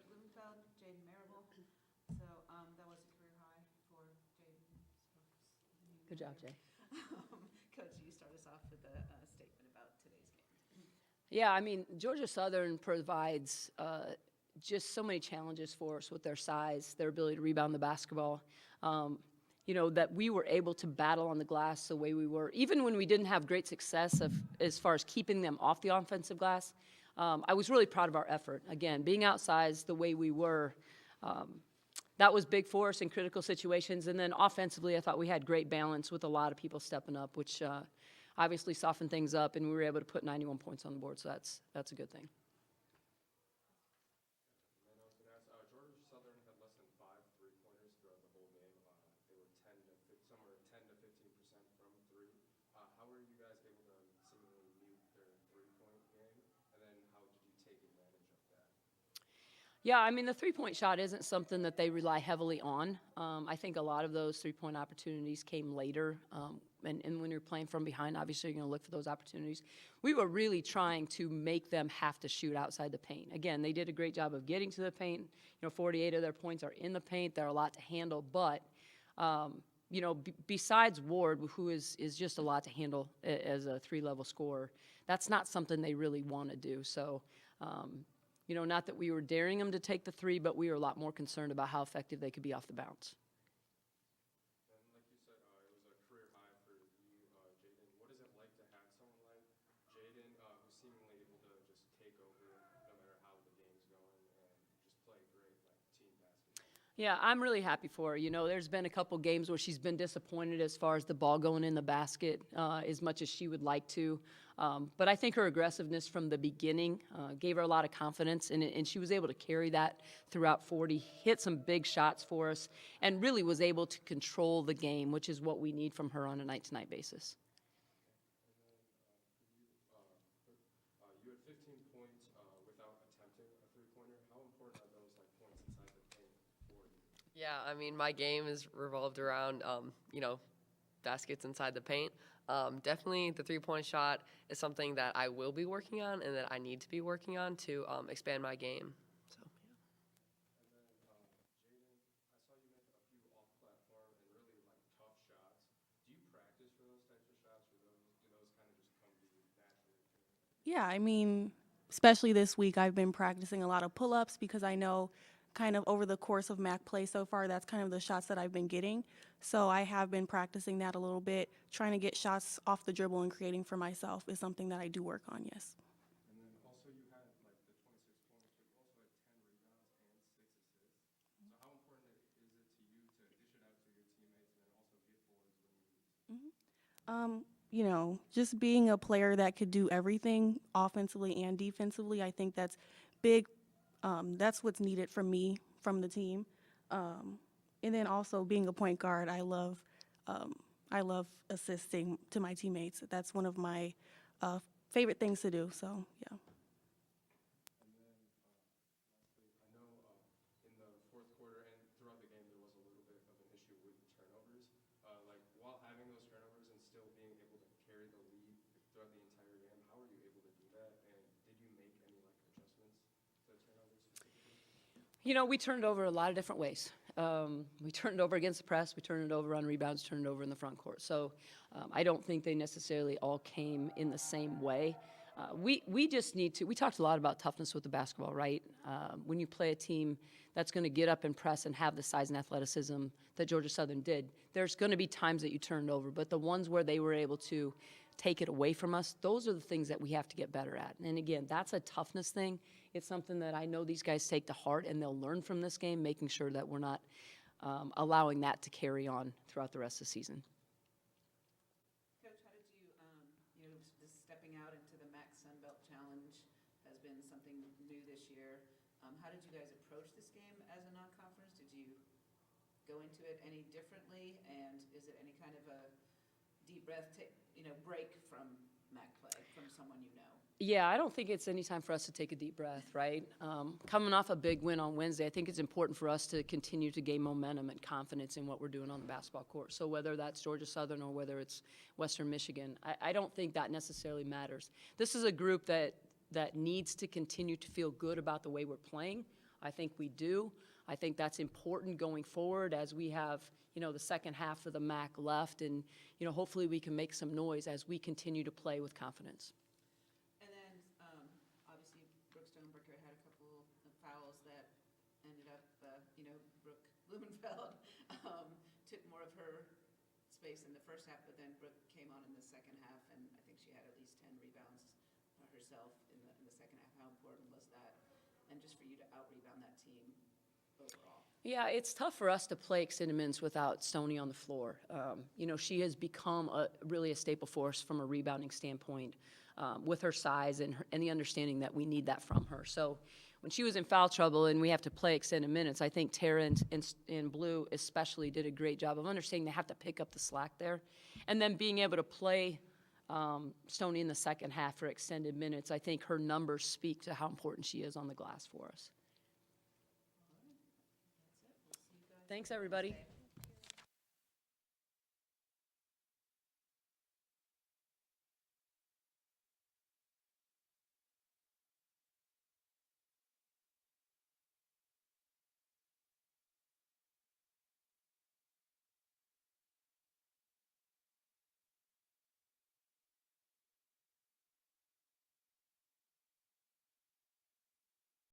Blumenfeld, Jaden Marable. So that was a career high for Jaden. So, Good job, Jay. Coach, you start us off with a statement about today's game. Yeah, I mean, Georgia Southern provides just so many challenges for us with their size, their ability to rebound the basketball. That we were able to battle on the glass the way we were, even when we didn't have great success as far as keeping them off the offensive glass. I was really proud of our effort. Again, being outsized the way we were, that was big for us in critical situations. And then offensively, I thought we had great balance with a lot of people stepping up, which obviously softened things up, and we were able to put 91 points on the board, so that's a good thing. Georgia Southern had less than 5 3-pointers throughout the whole game. They were somewhere 10 to 15% from three. How were you guys able to seemingly mute their 3-point game? And then how did you take advantage of that? Yeah, I mean, the three-point shot isn't something that they rely heavily on. I think a lot of those three-point opportunities came later. And when you're playing from behind, obviously you're going to look for those opportunities. We were really trying to make them have to shoot outside the paint. Again, they did a great job of getting to the paint. 48 of their points are in the paint. They're a lot to handle. But, besides Ward, who is just a lot to handle as a three-level scorer, that's not something they really want to do. So, not that we were daring them to take the three, but we were a lot more concerned about how effective they could be off the bounce. And like you said, it was a career high for you, Jaden. What is it like to have someone like Jaden who's seemingly able to just take over no matter how the game's going and just play great team basketball? Yeah, I'm really happy for her. There's been a couple games where she's been disappointed as far as the ball going in the basket as much as she would like to. But I think her aggressiveness from the beginning gave her a lot of confidence, and she was able to carry that throughout 40, hit some big shots for us, and really was able to control the game, which is what we need from her on a night-to-night basis. You had 15 points without attempting a three-pointer. How important are those points inside the paint for you? Yeah, I mean, my game is revolved around, baskets inside the paint. Definitely the three-point shot is something that I will be working on and that I need to be working on to expand my game. So, yeah. And then, Jaden, I saw you make a few off-platform and really tough shots. Do you practice for those types of shots, or do those kind of just come to you naturally? Yeah, I mean, especially this week, I've been practicing a lot of pull-ups because I know kind of over the course of MAC play so far, that's kind of the shots that I've been getting. So I have been practicing that a little bit. Trying to get shots off the dribble and creating for myself is something that I do work on, yes. And then also you had the 26 points, but you also had 10 rebounds and 6 assists. So how important is it to you to dish it out to your teammates and then also get boards when you lose? Just being a player that could do everything offensively and defensively, I think that's big. That's what's needed from me, from the team. And then also being a point guard, I love assisting to my teammates. That's one of my favorite things to do, so yeah. And then lastly, I know in the fourth quarter and throughout the game there was a little bit of an issue with turnovers. While having those turnovers and still being able to carry the lead throughout the entire game, how were you able to do that? And did you make any adjustments to turnovers specifically? We turned it over a lot of different ways. We turned it over against the press. We turned it over on rebounds, turned it over in the front court. So I don't think they necessarily all came in the same way. We just need to – we talked a lot about toughness with the basketball, right? When you play a team that's going to get up and press and have the size and athleticism that Georgia Southern did, there's going to be times that you turned over. But the ones where they were able to take it away from us, those are the things that we have to get better at. And again, that's a toughness thing. It's something that I know these guys take to heart, and they'll learn from this game, making sure that we're not allowing that to carry on throughout the rest of the season. Coach, how did you, just stepping out into the MAC Sun Belt Challenge has been something new this year. How did you guys approach this game as a non-conference? Did you go into it any differently? And is it any kind of a deep breath, break from MAC play from someone you know? Yeah, I don't think it's any time for us to take a deep breath, right? Coming off a big win on Wednesday, I think it's important for us to continue to gain momentum and confidence in what we're doing on the basketball court. So whether that's Georgia Southern or whether it's Western Michigan, I don't think that necessarily matters. This is a group that needs to continue to feel good about the way we're playing. I think we do. I think that's important going forward as we have, the second half of the MAC left, and, hopefully we can make some noise as we continue to play with confidence. And then, obviously, Brooke Stonebricker had a couple of fouls that ended up, Brooke Blumenfeld took more of her space in the first half, but then Brooke came on in the second half, and I think she had at least 10 rebounds herself in the second half. How important was that? And just for you to out-rebound that team overall. Yeah, it's tough for us to play extended minutes without Stoney on the floor. She has become really a staple for us from a rebounding standpoint with her size and the understanding that we need that from her. So when she was in foul trouble and we have to play extended minutes, I think Tara and Blue especially did a great job of understanding they have to pick up the slack there. And then being able to play Stoney in the second half for extended minutes, I think her numbers speak to how important she is on the glass for us. That's it. We'll see you guys Thanks, everybody. Thursday.